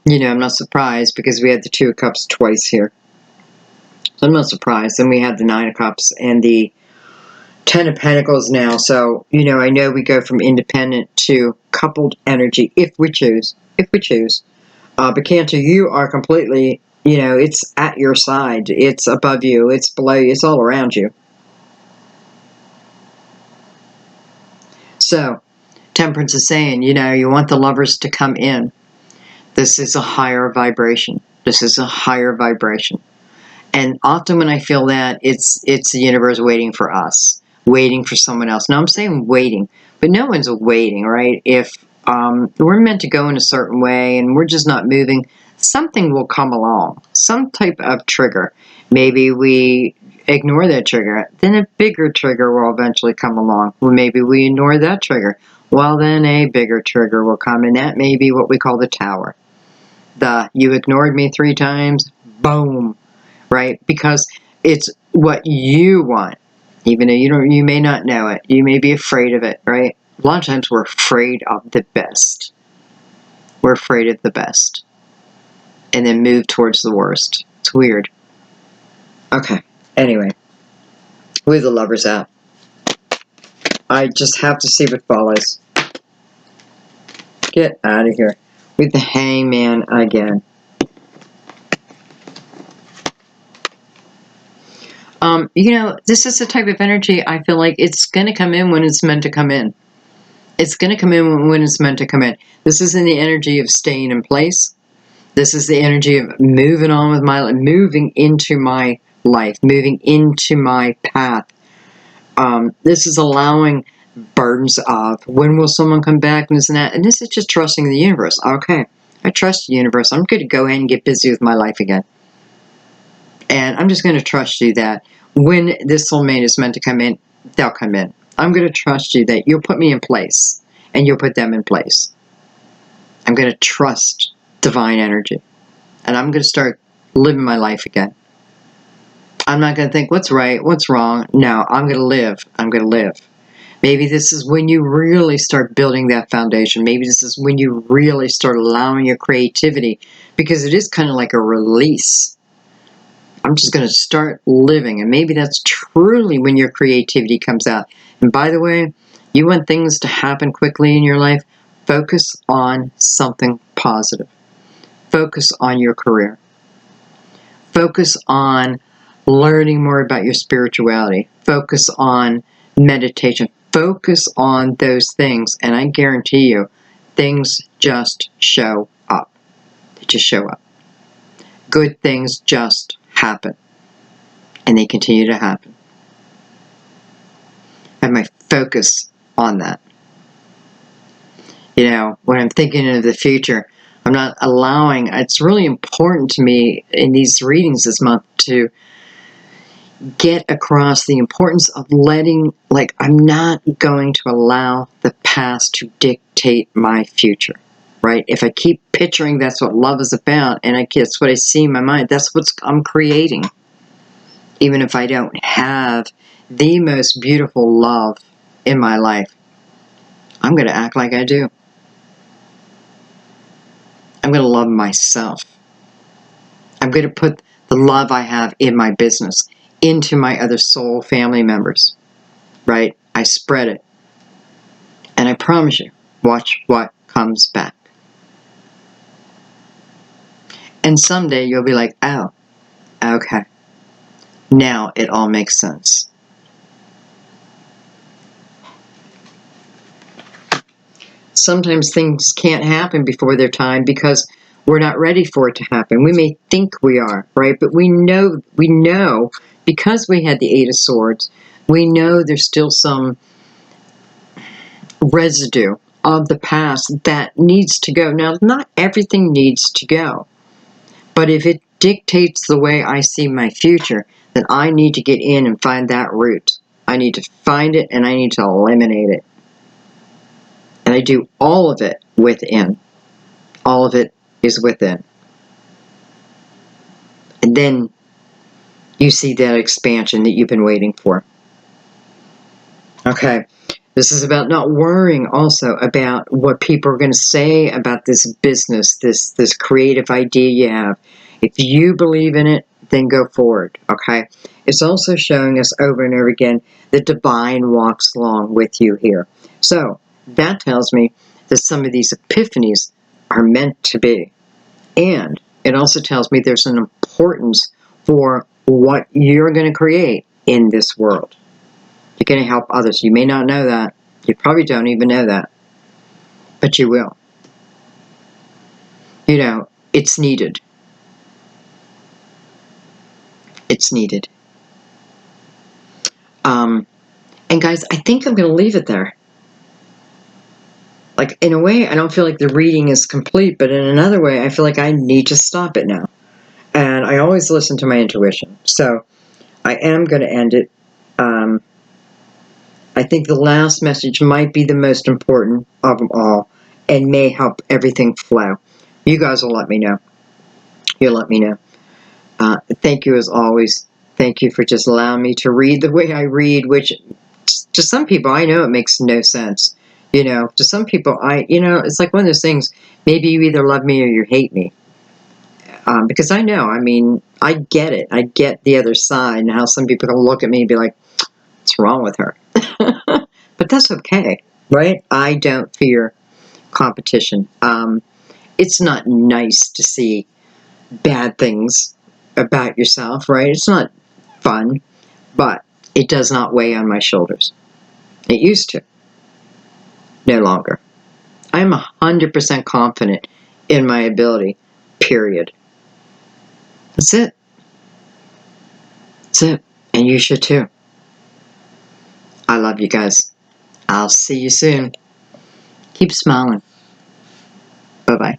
You know, I'm not surprised because we had the Two of Cups twice here. So I'm not surprised. Then we had the Nine of Cups and the Ten of Pentacles now. So, you know, I know we go from independent to coupled energy if we choose. If we choose. But Cancer, you are completely, you know, it's at your side. It's above you. It's below you. It's all around you. So, Temperance is saying, you know, you want the Lovers to come in. This is a higher vibration. This is a higher vibration. And often when I feel that, it's the universe waiting for us, waiting for someone else. Now I'm saying waiting, but no one's waiting, right? If we're meant to go in a certain way and we're just not moving, something will come along, some type of trigger. Maybe we ignore that trigger, then a bigger trigger will eventually come along. Well, maybe we ignore that trigger. Well, then a bigger trigger will come, and that may be what we call the tower. The you ignored me 3 times, boom. Right? Because it's what you want, even though you may not know it. You may be afraid of it, right? A lot of times we're afraid of the best. We're afraid of the best. And then move towards the worst. It's weird. Okay. Anyway. With the Lovers out. I just have to see what follows. Get out of here. With the Hangman again. You know, this is the type of energy I feel like it's going to come in when it's meant to come in. It's going to come in when it's meant to come in. This is in the energy of staying in place. This is the energy of moving on with my life, moving into my life, moving into my path. This is allowing burdens of when will someone come back and this and that. And this is just trusting the universe. Okay, I trust the universe. I'm going to go ahead and get busy with my life again. And I'm just going to trust you that when this soulmate is meant to come in, they'll come in. I'm going to trust you that you'll put me in place and you'll put them in place. I'm going to trust divine energy. And I'm going to start living my life again. I'm not going to think what's right, what's wrong. No, I'm going to live. I'm going to live. Maybe this is when you really start building that foundation. Maybe this is when you really start allowing your creativity, because it is kind of like a release. I'm just going to start living. And maybe that's truly when your creativity comes out. And by the way, you want things to happen quickly in your life, focus on something positive. Focus on your career. Focus on learning more about your spirituality. Focus on meditation. Focus on those things. And I guarantee you, things just show up. They just show up. Good things just happen. And they continue to happen. I have my focus on that. You know, when I'm thinking of the future, I'm not allowing, it's really important to me in these readings this month to get across the importance of letting, like, I'm not going to allow the past to dictate my future, right? If I keep picturing that's what love is about, and that's what I see in my mind, that's what I'm creating. Even if I don't have the most beautiful love in my life, I'm going to act like I do. I'm going to love myself. I'm going to put the love I have in my business into my other soul family members, right? I spread it. And I promise you, watch what comes back. And someday you'll be like, oh, okay. Now it all makes sense. Sometimes things can't happen before their time because we're not ready for it to happen. We may think we are, right? But we know, because we had the Eight of Swords, we know there's still some residue of the past that needs to go. Now, not everything needs to go. But if it dictates the way I see my future, then I need to get in and find that root. I need to find it and I need to eliminate it. And I do all of it within. All of it is within. and then you see that expansion that you've been waiting for. Okay. This is about not worrying also about what people are going to say about this business, this creative idea you have. If you believe in it, then go forward, okay? It's also showing us over and over again that divine walks along with you here. So that tells me that some of these epiphanies are meant to be. And it also tells me there's an importance for what you're going to create in this world. You're going to help others. You may not know that. You probably don't even know that. But you will. You know, it's needed. It's needed. And guys, I think I'm going to leave it there. Like, in a way, I don't feel like the reading is complete, but in another way, I feel like I need to stop it now. And I always listen to my intuition. So, I am going to end it. I think the last message might be the most important of them all and may help everything flow. You guys will let me know. You'll let me know. Thank you as always. Thank you for just allowing me to read the way I read, which to some people, I know it makes no sense. You know, to some people, it's like one of those things, maybe you either love me or you hate me. Because I know, I mean, I get it. I get the other side and how some people can look at me and be like, what's wrong with her? But that's okay, right? I don't fear competition. It's not nice to see bad things about yourself, right? It's not fun, but it does not weigh on my shoulders. It used to. No longer. I'm 100% confident in my ability, period. That's it. That's it. And you should too. I love you guys. I'll see you soon. Keep smiling. Bye-bye.